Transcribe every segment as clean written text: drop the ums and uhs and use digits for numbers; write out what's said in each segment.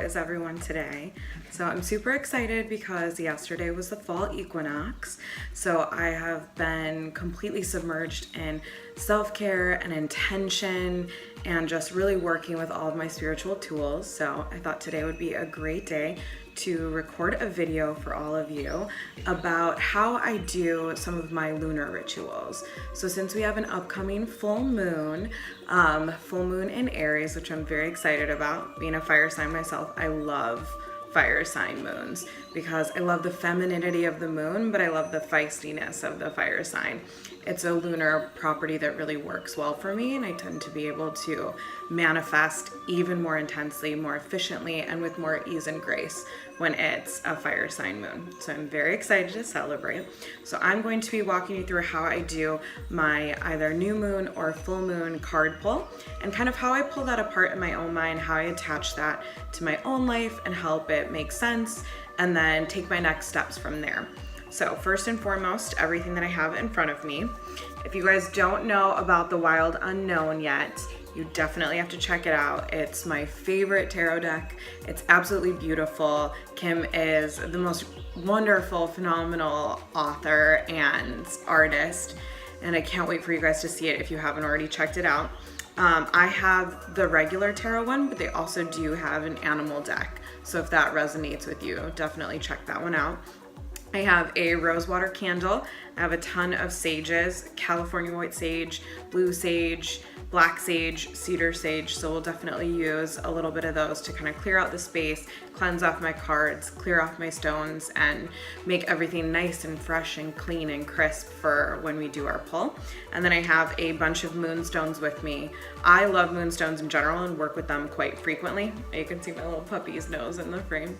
is everyone today? So I'm super excited because yesterday was the fall equinox. So I have been completely submerged in self-care and intention and just really working with all of my spiritual tools. So I thought today would be a great day to record a video for all of you about how I do some of my lunar rituals. So since we have an upcoming full moon in Aries, which I'm very excited about, being a fire sign myself, I love fire sign moons because I love the femininity of the moon, but I love the feistiness of the fire sign. It's a lunar property that really works well for me, and I tend to be able to manifest even more intensely, more efficiently, and with more ease and grace when it's a fire sign moon. So I'm very excited to celebrate. So I'm going to be walking you through how I do my either new moon or full moon card pull, and kind of how I pull that apart in my own mind, how I attach that to my own life and help it make sense, and then take my next steps from there. So first and foremost, everything that I have in front of me. If you guys don't know about the Wild Unknown yet, you definitely have to check it out. It's my favorite tarot deck. It's absolutely beautiful. Kim is the most wonderful, phenomenal author and artist, and I can't wait for you guys to see it if you haven't already checked it out. I have the regular tarot one, but they also do have an animal deck. So if that resonates with you, definitely check that one out. I have a rosewater candle. I have a ton of sages, California white sage, blue sage, black sage, cedar sage. So we'll definitely use a little bit of those to kind of clear out the space, cleanse off my cards, clear off my stones, and make everything nice and fresh and clean and crisp for when we do our pull. And then I have a bunch of moonstones with me. I love moonstones in general and work with them quite frequently. You can see my little puppy's nose in the frame.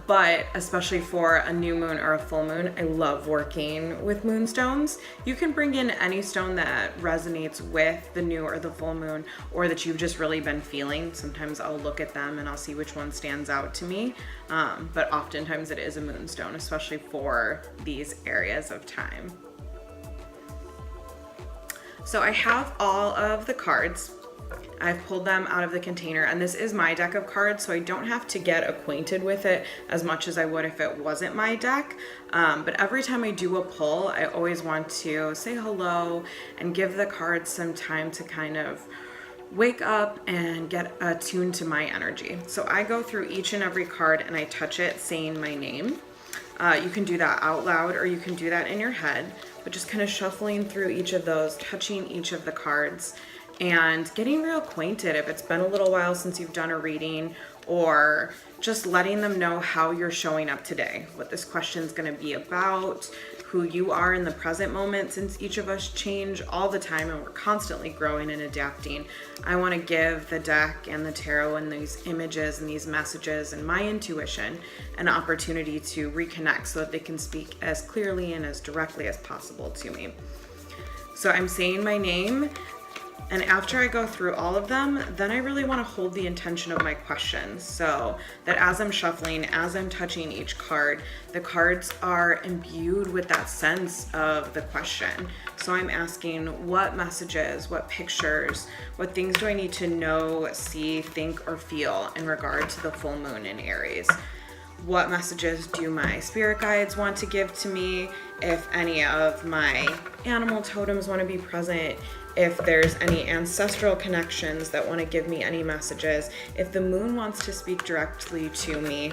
But especially for a new moon or a full moon, I love working with moonstones. You can bring in any stone that resonates with the new or the full moon, or that you've just really been feeling. Sometimes I'll look at them and I'll see which one stands out to me. But oftentimes it is a moonstone, especially for these areas of time. So I have all of the cards. I've pulled them out of the container, and this is my deck of cards, so I don't have to get acquainted with it as much as I would if it wasn't my deck. But every time I do a pull, I always want to say hello and give the cards some time to kind of wake up and get attuned to my energy. So I go through each and every card and I touch it saying my name. You can do that out loud or you can do that in your head, but just kind of shuffling through each of those, touching each of the cards, and getting real acquainted if it's been a little while since you've done a reading, or just letting them know how you're showing up today, what this question's going to be about, who you are in the present moment, since each of us change all the time and we're constantly growing and adapting. I want to give the deck and the tarot and these images and these messages and my intuition an opportunity to reconnect so that they can speak as clearly and as directly as possible to me. So I'm saying my name. And after I go through all of them, then I really want to hold the intention of my questions, so that as I'm shuffling, as I'm touching each card, the cards are imbued with that sense of the question. So I'm asking, what messages, what pictures, what things do I need to know, see, think, or feel in regard to the full moon in Aries? What messages do my spirit guides want to give to me? If any of my animal totems want to be present, if there's any ancestral connections that want to give me any messages, if the moon wants to speak directly to me,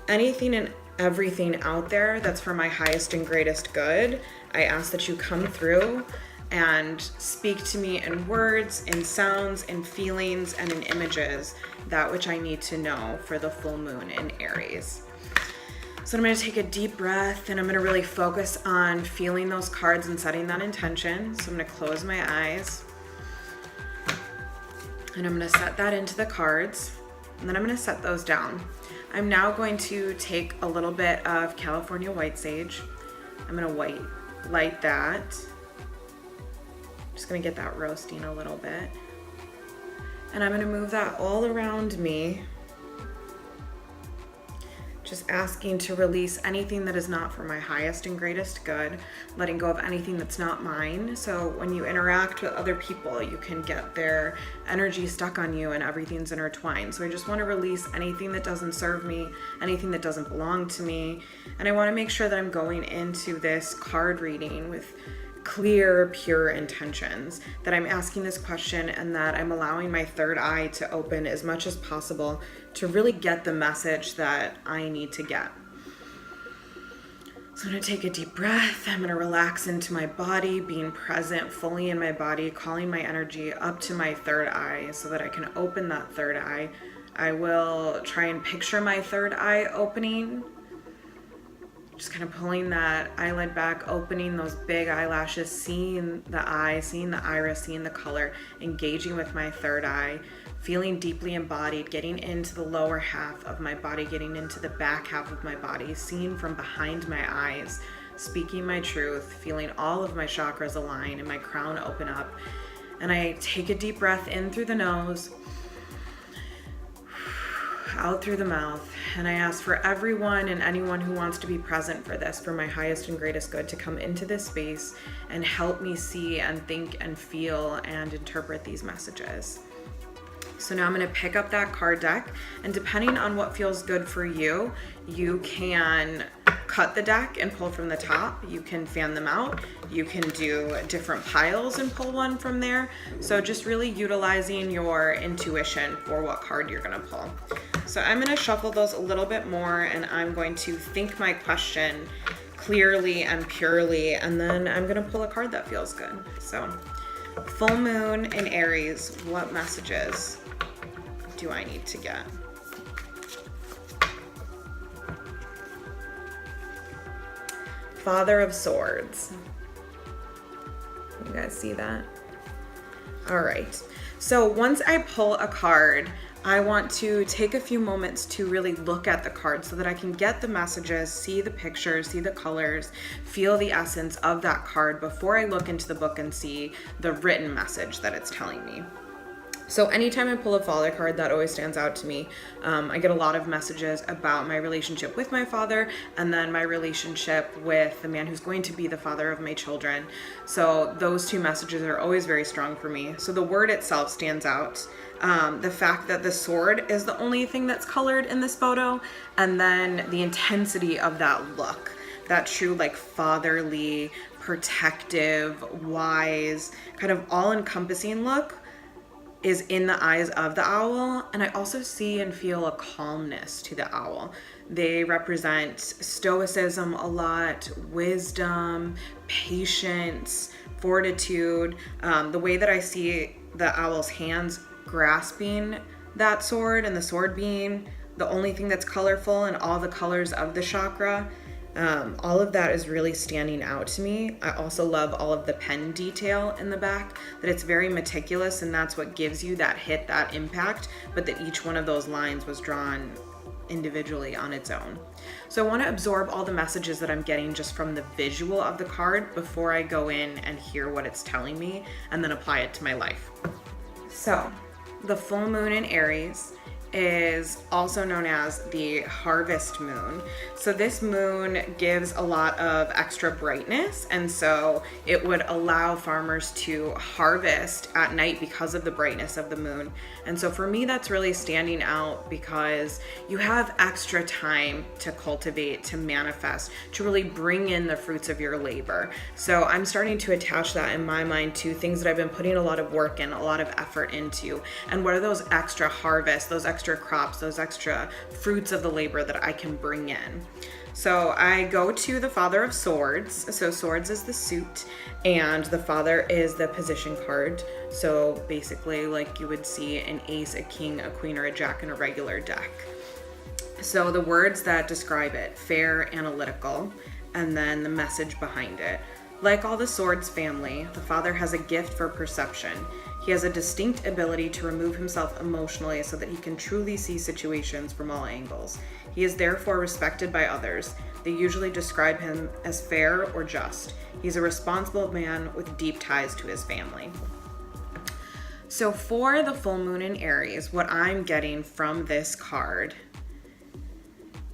anything and everything out there that's for my highest and greatest good, I ask that you come through and speak to me in words, in sounds, in feelings, and in images, that which I need to know for the full moon in Aries. So I'm going to take a deep breath, and I'm going to really focus on feeling those cards and setting that intention. So I'm going to close my eyes, and I'm going to set that into the cards, and then I'm going to set those down. I'm now going to take a little bit of California white sage. I'm going to light that. Just going to get that roasting a little bit. And I'm going to move that all around me, Just asking to release anything that is not for my highest and greatest good, letting go of anything that's not mine. So when you interact with other people, you can get their energy stuck on you and everything's intertwined. So I just want to release anything that doesn't serve me, anything that doesn't belong to me. And I want to make sure that I'm going into this card reading with clear, pure intentions, that I'm asking this question and that I'm allowing my third eye to open as much as possible to really get the message that I need to get. So I'm going to take a deep breath. I'm going to relax into my body, being present fully in my body, calling my energy up to my third eye so that I can open that third eye. I will try and picture my third eye opening. Just kind of pulling that eyelid back, opening those big eyelashes, seeing the eye, seeing the iris, seeing the color, engaging with my third eye, feeling deeply embodied, getting into the lower half of my body, getting into the back half of my body, seeing from behind my eyes, speaking my truth, feeling all of my chakras align and my crown open up. And I take a deep breath in through the nose, out through the mouth, and I ask for everyone and anyone who wants to be present for this, for my highest and greatest good, to come into this space and help me see and think and feel and interpret these messages. So now I'm going to pick up that card deck, and depending on what feels good for you, you can cut the deck and pull from the top. You can fan them out. You can do different piles and pull one from there. So just really utilizing your intuition for what card you're going to pull. So I'm going to shuffle those a little bit more, and I'm going to think my question clearly and purely, and then I'm going to pull a card that feels good. So full moon in Aries, what messages do I need to get? Father of Swords. You guys see that? All right. So once I pull a card, I want to take a few moments to really look at the card so that I can get the messages, see the pictures, see the colors, feel the essence of that card before I look into the book and see the written message that it's telling me. So anytime I pull a father card, that always stands out to me. I get a lot of messages about my relationship with my father, and then my relationship with the man who's going to be the father of my children. So those two messages are always very strong for me. So the word itself stands out. The fact that the sword is the only thing that's colored in this photo, and then the intensity of that look, that true like fatherly, protective, wise, kind of all-encompassing look is in the eyes of the owl. And I also see and feel a calmness to the owl. They represent stoicism a lot, wisdom, patience, fortitude. The way that I see the owl's hands grasping that sword, and the sword being the only thing that's colorful and all the colors of the chakra, all of that is really standing out to me. I also love all of the pen detail in the back, that it's very meticulous, and that's what gives you that hit, that impact, but that each one of those lines was drawn individually on its own. So I want to absorb all the messages that I'm getting just from the visual of the card before I go in and hear what it's telling me and then apply it to my life. So the full moon in Aries is also known as the harvest moon. So this moon gives a lot of extra brightness, and so it would allow farmers to harvest at night because of the brightness of the moon. And so for me, that's really standing out because you have extra time to cultivate, to manifest, to really bring in the fruits of your labor. So I'm starting to attach that in my mind to things that I've been putting a lot of work in, a lot of effort into, and what are those extra harvests, those extra crops, those extra fruits of the labor that I can bring in. So I go to the Father of Swords. So swords is the suit, and the Father is the position card. So basically like you would see an ace, a king, a queen, or a jack in a regular deck. So the words that describe it: fair, analytical, and then the message behind it. Like all the Swords family, the Father has a gift for perception. He has a distinct ability to remove himself emotionally so that he can truly see situations from all angles. He is therefore respected by others. They usually describe him as fair or just. He's a responsible man with deep ties to his family. So for the full moon in Aries, what I'm getting from this card,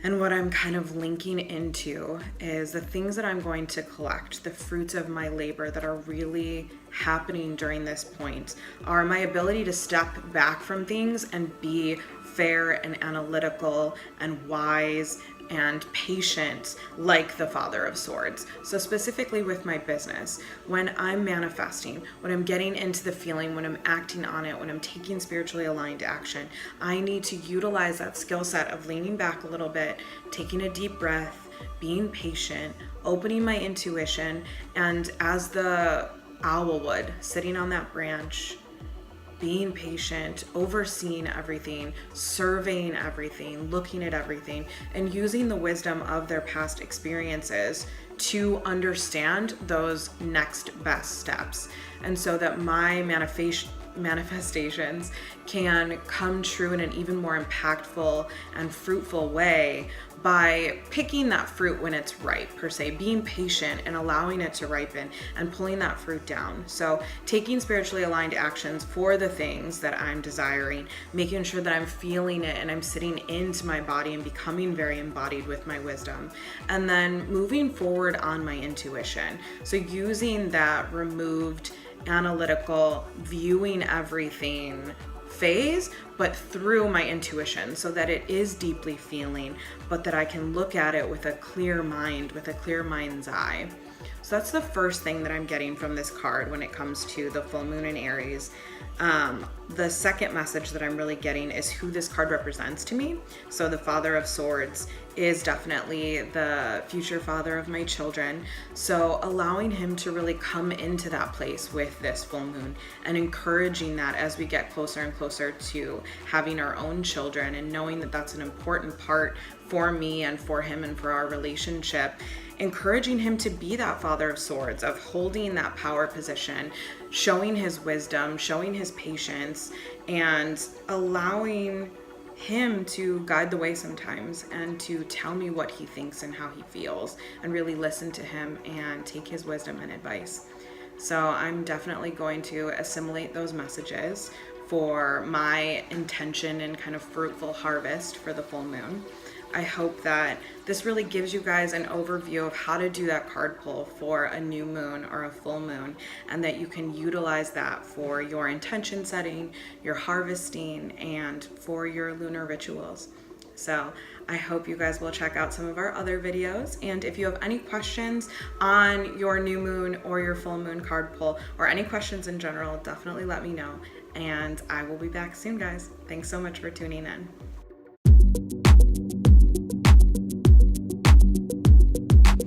And what I'm kind of linking into is the things that I'm going to collect, the fruits of my labor that are really happening during this point, are my ability to step back from things and be fair and analytical and wise and patient like the Father of Swords. So specifically with my business, when I'm manifesting, when I'm getting into the feeling, when I'm acting on it, when I'm taking spiritually aligned action, I need to utilize that skill set of leaning back a little bit, taking a deep breath, being patient, opening my intuition, and as the owl would, sitting on that branch, being patient, overseeing everything, surveying everything, looking at everything, and using the wisdom of their past experiences to understand those next best steps. And so that my manifestations can come true in an even more impactful and fruitful way by picking that fruit when it's ripe, per se, being patient and allowing it to ripen and pulling that fruit down. So taking spiritually aligned actions for the things that I'm desiring, making sure that I'm feeling it and I'm sitting into my body and becoming very embodied with my wisdom, and then moving forward on my intuition. So using that removed analytical, viewing everything phase, but through my intuition, so that it is deeply feeling, but that I can look at it with a clear mind, with a clear mind's eye. So that's the first thing that I'm getting from this card when it comes to the full moon in Aries. The second message that I'm really getting is who this card represents to me. So the Father of Swords is definitely the future father of my children. So allowing him to really come into that place with this full moon and encouraging that as we get closer and closer to having our own children, and knowing that that's an important part for me and for him and for our relationship, encouraging him to be that Father of Swords, of holding that power position, showing his wisdom, showing his patience, and allowing him to guide the way sometimes and to tell me what he thinks and how he feels, and really listen to him and take his wisdom and advice. So I'm definitely going to assimilate those messages for my intention and kind of fruitful harvest for the full moon. I hope that this really gives you guys an overview of how to do that card pull for a new moon or a full moon, and that you can utilize that for your intention setting, your harvesting, and for your lunar rituals. So I hope you guys will check out some of our other videos. And if you have any questions on your new moon or your full moon card pull, or any questions in general, definitely let me know. And I will be back soon, guys. Thanks so much for tuning in.